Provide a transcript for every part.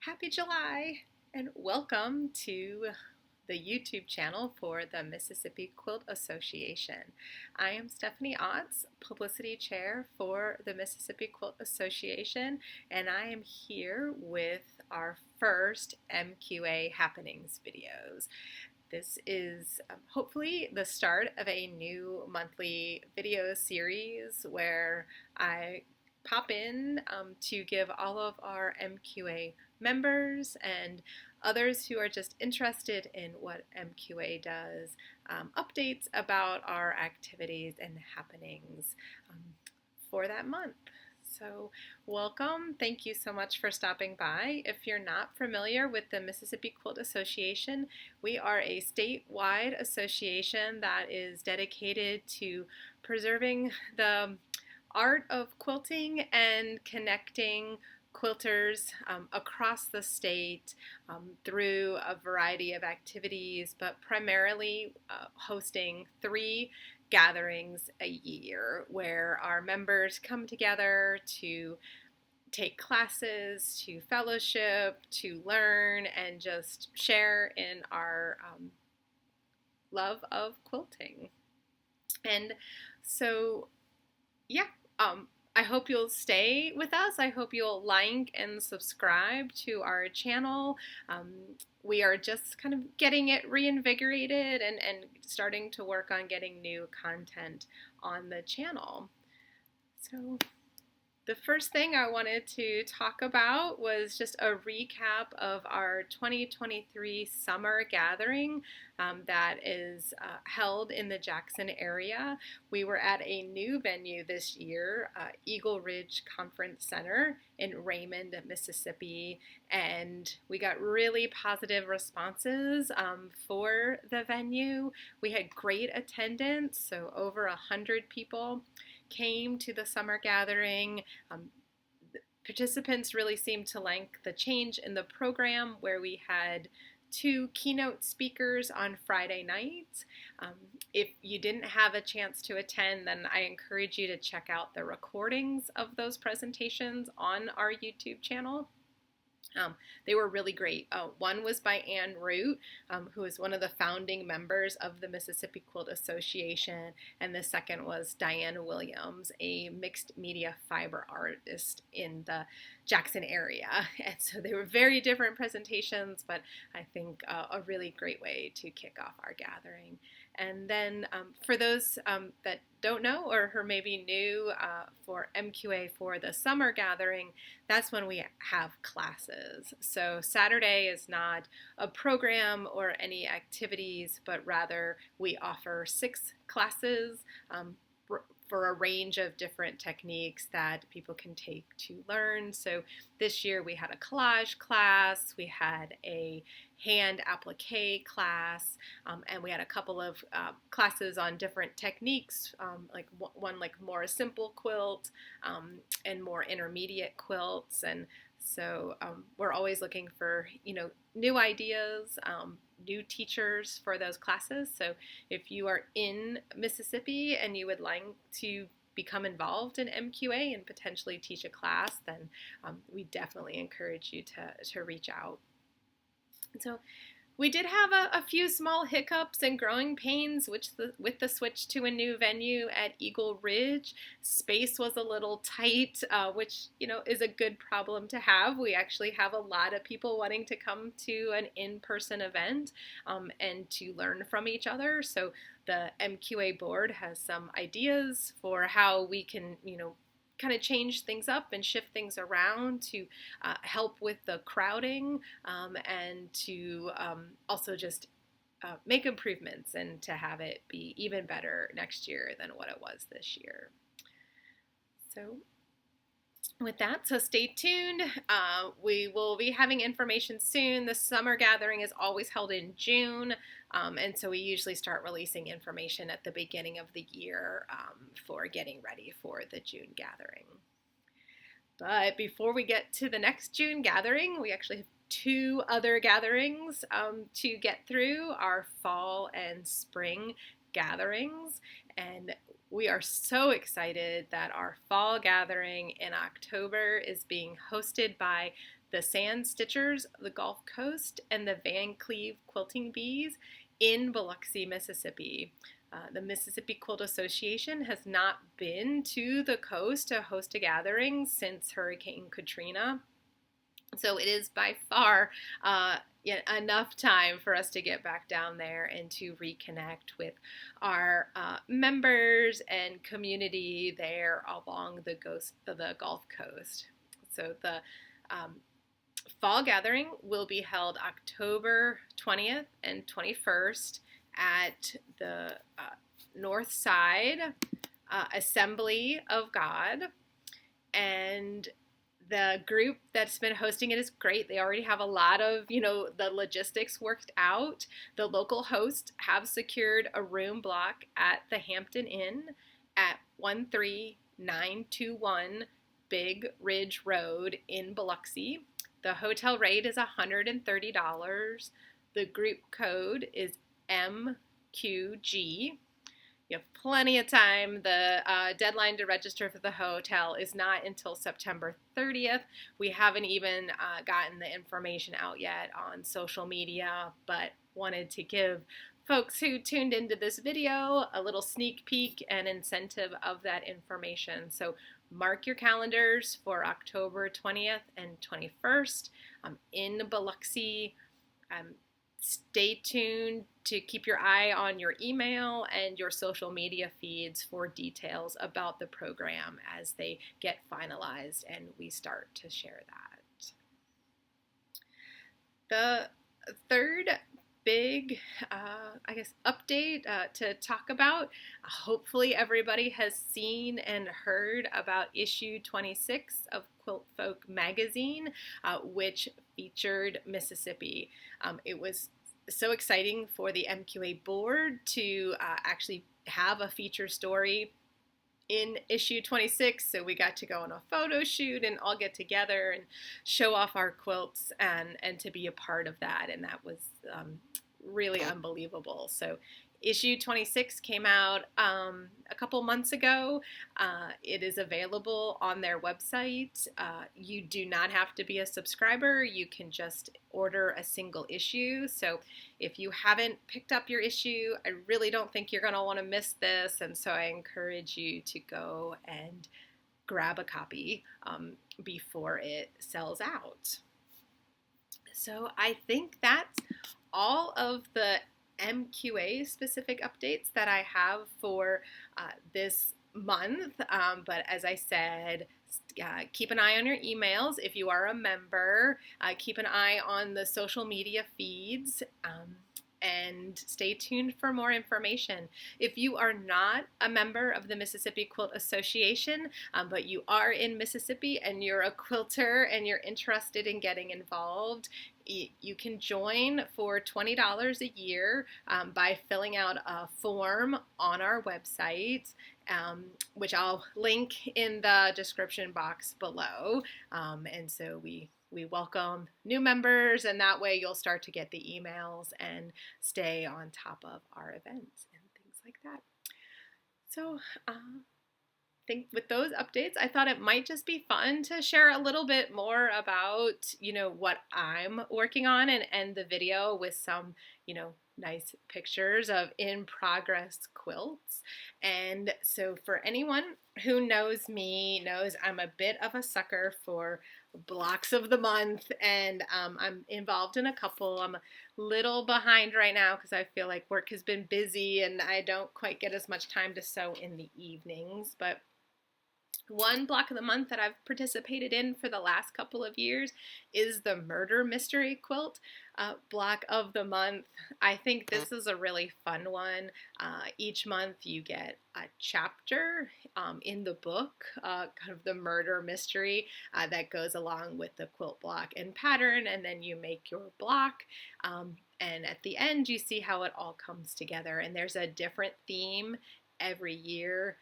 Happy July and welcome to the YouTube channel for the Mississippi Quilt Association. I am Stephanie Otts, Publicity Chair for the Mississippi Quilt Association, and I am here with our first MQA Happenings videos. This is hopefully the start of a new monthly video series where I pop in to give all of our MQA members and others who are just interested in what MQA does, updates about our activities and happenings for that month. So welcome. Thank you so much for stopping by. If you're not familiar with the Mississippi Quilt Association, we are a statewide association that is dedicated to preserving the art of quilting and connecting quilters across the state through a variety of activities, but primarily hosting 3 gatherings a year where our members come together to take classes, to fellowship, to learn, and just share in our love of quilting. And so, yeah, I hope you'll stay with us. I hope you'll like and subscribe to our channel. We are just kind of getting it reinvigorated and starting to work on getting new content on the channel. So the first thing I wanted to talk about was just a recap of our 2023 summer gathering that is held in the Jackson area. We were at a new venue this year, Eagle Ridge Conference Center in Raymond, Mississippi, and we got really positive responses for the venue. We had great attendance, so over 100 people came to the summer gathering. Participants really seemed to like the change in the program where we had 2 keynote speakers on Friday nights. If you didn't have a chance to attend, then I encourage you to check out the recordings of those presentations on our YouTube channel. They were really great. One was by Ann Root, who is one of the founding members of the Mississippi Quilt Association, and the second was Diane Williams, a mixed media fiber artist in the Jackson area. And so they were very different presentations, but I think a really great way to kick off our gathering. And then for those that don't know or who may be new for MQA for the summer gathering, that's when we have classes. So Saturday is not a program or any activities, but rather we offer 6 classes for a range of different techniques that people can take to learn. So this year we had a collage class, we had a hand applique class, and we had a couple of classes on different techniques, like one like more a simple quilt and more intermediate quilts. And so we're always looking for new ideas, new teachers for those classes. So if you are in Mississippi and you would like to become involved in MQA and potentially teach a class, then we definitely encourage you to reach out. So we did have a few small hiccups and growing pains with the switch to a new venue at Eagle Ridge. Space was a little tight, which is a good problem to have. We actually have a lot of people wanting to come to an in-person event and to learn from each other. So the MQA board has some ideas for how we can, kind of change things up and shift things around to help with the crowding and to also just make improvements and to have it be even better next year than what it was this year. So with that, so stay tuned. We will be having information soon. The summer gathering is always held in June, and so we usually start releasing information at the beginning of the year for getting ready for the June gathering. But before we get to the next June gathering, we actually have 2 other gatherings to get through, our fall and spring gatherings. And we are so excited that our fall gathering in October is being hosted by the Sand Stitchers of the Gulf Coast and the Van Cleve Quilting Bees in Biloxi, Mississippi. The Mississippi Quilt Association has not been to the coast to host a gathering since Hurricane Katrina. So it is by far enough time for us to get back down there and to reconnect with our members and community there along the Gulf Coast. So the fall gathering will be held October 20th and 21st at the Northside Assembly of God, and the group that's been hosting it is great. They already have a lot of, the logistics worked out. The local hosts have secured a room block at the Hampton Inn at 13921 Big Ridge Road in Biloxi. The hotel rate is $130. The group code is MQG. You have plenty of time. The deadline to register for the hotel is not until September 30th. We haven't even gotten the information out yet on social media, but wanted to give folks who tuned into this video a little sneak peek and incentive of that information. So mark your calendars for October 20th and 21st in Biloxi. Stay tuned to keep your eye on your email and your social media feeds for details about the program as they get finalized and we start to share that. The third big, update to talk about, hopefully everybody has seen and heard about issue 26 of Quilt Folk magazine, which featured Mississippi. It was so exciting for the MQA board to actually have a feature story in issue 26, so we got to go on a photo shoot and all get together and show off our quilts and to be a part of that, and that was really unbelievable. So issue 26 came out a couple months ago. It is available on their website. You do not have to be a subscriber. You can just order a single issue. So if you haven't picked up your issue, I really don't think you're going to want to miss this. And so I encourage you to go and grab a copy before it sells out. So I think that's all of the MQA specific updates that I have for this month, but as I said, keep an eye on your emails if you are a member. Keep an eye on the social media feeds, and stay tuned for more information. If you are not a member of the Mississippi Quilt Association, but you are in Mississippi and you're a quilter and you're interested in getting involved, you can join for $20 a year by filling out a form on our website, which I'll link in the description box below. And so we welcome new members, and that way you'll start to get the emails and stay on top of our events and things like that. So I think with those updates, I thought it might just be fun to share a little bit more about, what I'm working on and the video with some, nice pictures of in-progress quilts. And so for anyone who knows me, knows I'm a bit of a sucker for blocks of the month, and I'm involved in a couple. I'm a little behind right now because I feel like work has been busy and I don't quite get as much time to sew in the evenings, but one block of the month that I've participated in for the last couple of years is the Murder Mystery Quilt block of the month. I think this is a really fun one. Each month you get a chapter in the book, kind of the murder mystery that goes along with the quilt block and pattern, and then you make your block. And at the end you see how it all comes together, and there's a different theme every year.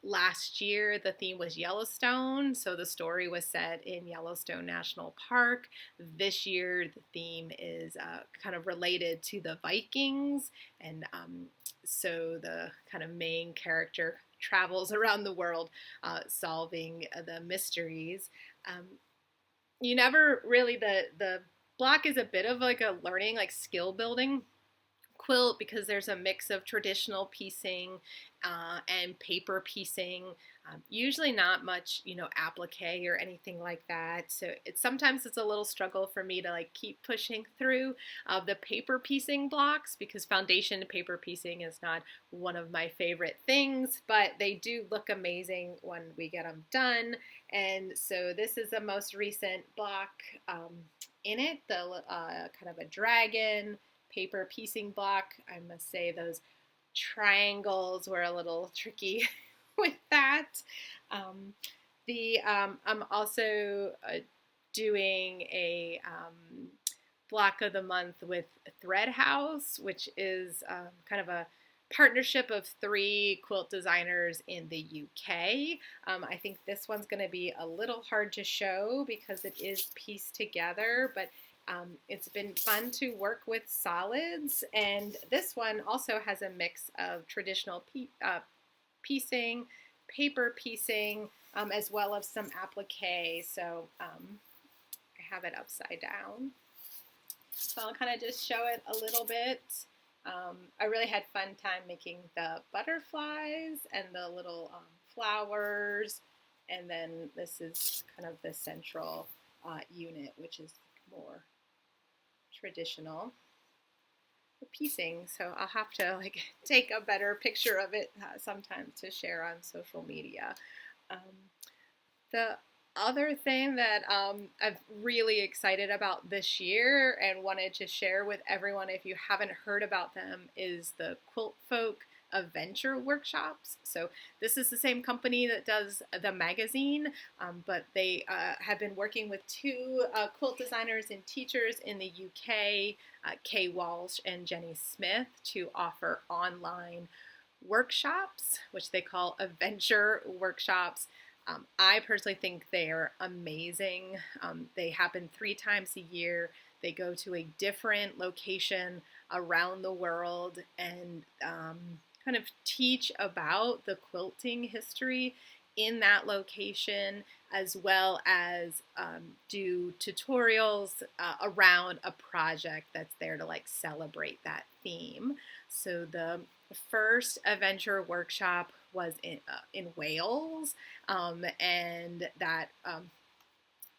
Last year the theme was Yellowstone, so the story was set in Yellowstone National Park. This year the theme is kind of related to the Vikings, and so the kind of main character travels around the world solving the mysteries. you never really, the block is a bit of like a learning, like skill building quilt, because there's a mix of traditional piecing and paper piecing. Usually not much, applique or anything like that. So sometimes it's a little struggle for me to like keep pushing through the paper piecing blocks, because foundation paper piecing is not one of my favorite things, but they do look amazing when we get them done. And so this is the most recent block in it, the kind of a dragon paper piecing block. I must say those triangles were a little tricky with that. I'm also doing a block of the month with Thread House, which is kind of a partnership of 3 quilt designers in the UK. I think this one's going to be a little hard to show because it is pieced together, but it's been fun to work with solids, and this one also has a mix of traditional piecing, paper piecing, as well as some applique. So I have it upside down. So I'll kind of just show it a little bit. I really had fun time making the butterflies and the little flowers, and then this is kind of the central unit, which is more traditional piecing. So I'll have to like take a better picture of it sometime to share on social media. The other thing that I'm really excited about this year and wanted to share with everyone, if you haven't heard about them, is the Quilt Folk Adventure workshops. So this is the same company that does the magazine, but they have been working with 2 quilt designers and teachers in the UK, Kay Walsh and Jenny Smith, to offer online workshops, which they call adventure workshops. I personally think they are amazing. They happen 3 times a year. They go to a different location around the world and kind of teach about the quilting history in that location, as well as do tutorials around a project that's there to like celebrate that theme. So the first adventure workshop was in Wales, and that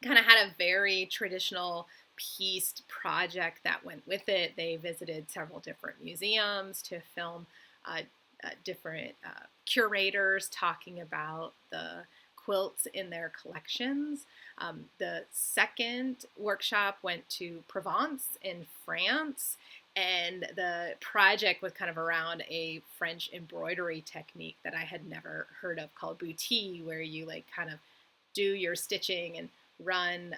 kind of had a very traditional pieced project that went with it. They visited several different museums to film different curators talking about the quilts in their collections. The second workshop went to Provence in France, and the project was kind of around a French embroidery technique that I had never heard of called boutique, where you like kind of do your stitching and run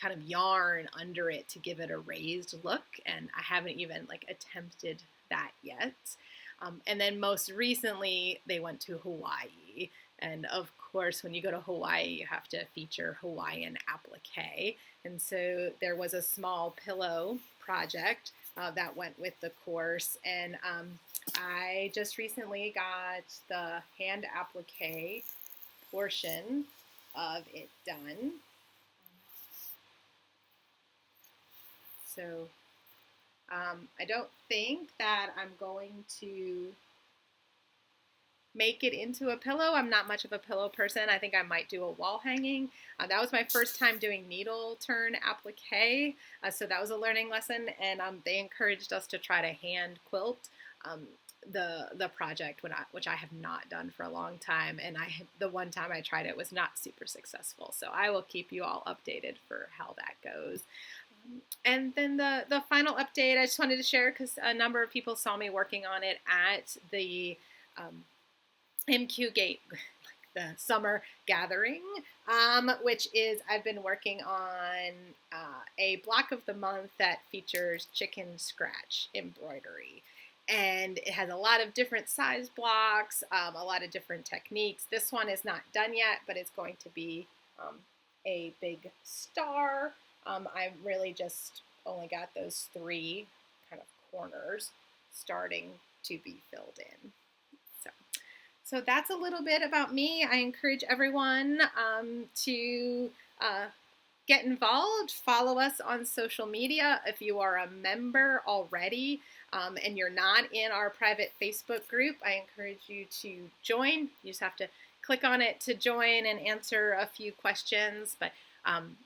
kind of yarn under it to give it a raised look. And I haven't even like attempted that yet. And then most recently, they went to Hawaii. And of course, when you go to Hawaii, you have to feature Hawaiian applique. And so there was a small pillow project that went with the course. And I just recently got the hand applique portion of it done. So I don't think that I'm going to make it into a pillow. I'm not much of a pillow person. I think I might do a wall hanging. That was my first time doing needle turn applique, so that was a learning lesson, and they encouraged us to try to hand quilt the project, which I have not done for a long time, and the one time I tried it was not super successful. So I will keep you all updated for how that goes. And then the final update I just wanted to share, because a number of people saw me working on it at the MQ the summer gathering, which is I've been working on a block of the month that features chicken scratch embroidery. And it has a lot of different size blocks, a lot of different techniques. This one is not done yet, but it's going to be a big star. I've really just only got those 3 kind of corners starting to be filled in. So that's a little bit about me. I encourage everyone to get involved. Follow us on social media. If you are a member already and you're not in our private Facebook group, I encourage you to join. You just have to click on it to join and answer a few questions, but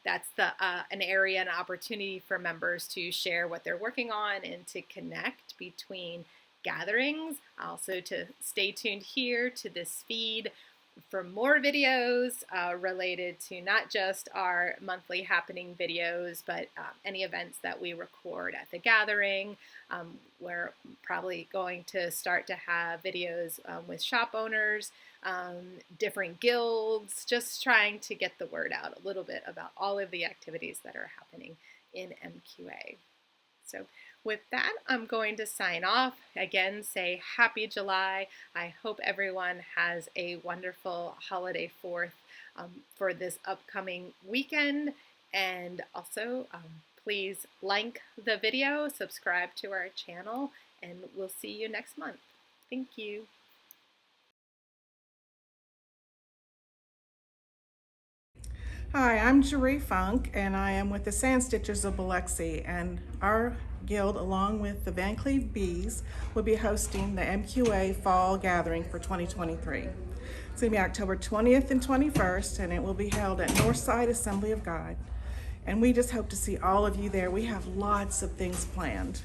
that's an area, an opportunity for members to share what they're working on and to connect between gatherings. Also to stay tuned here to this feed for more videos related to not just our monthly happening videos, but any events that we record at the gathering. We're probably going to start to have videos with shop owners, different guilds, just trying to get the word out a little bit about all of the activities that are happening in MQA. So with that, I'm going to sign off. Again, say Happy July. I hope everyone has a wonderful holiday 4th for this upcoming weekend. And also, please like the video, subscribe to our channel, and we'll see you next month. Thank you. Hi, I'm Jeree Funk, and I am with the Sand Stitchers of Biloxi, and our guild, along with the Van Cleve Bees, will be hosting the MQA Fall Gathering for 2023. It's going to be October 20th and 21st, and it will be held at Northside Assembly of God. And we just hope to see all of you there. We have lots of things planned.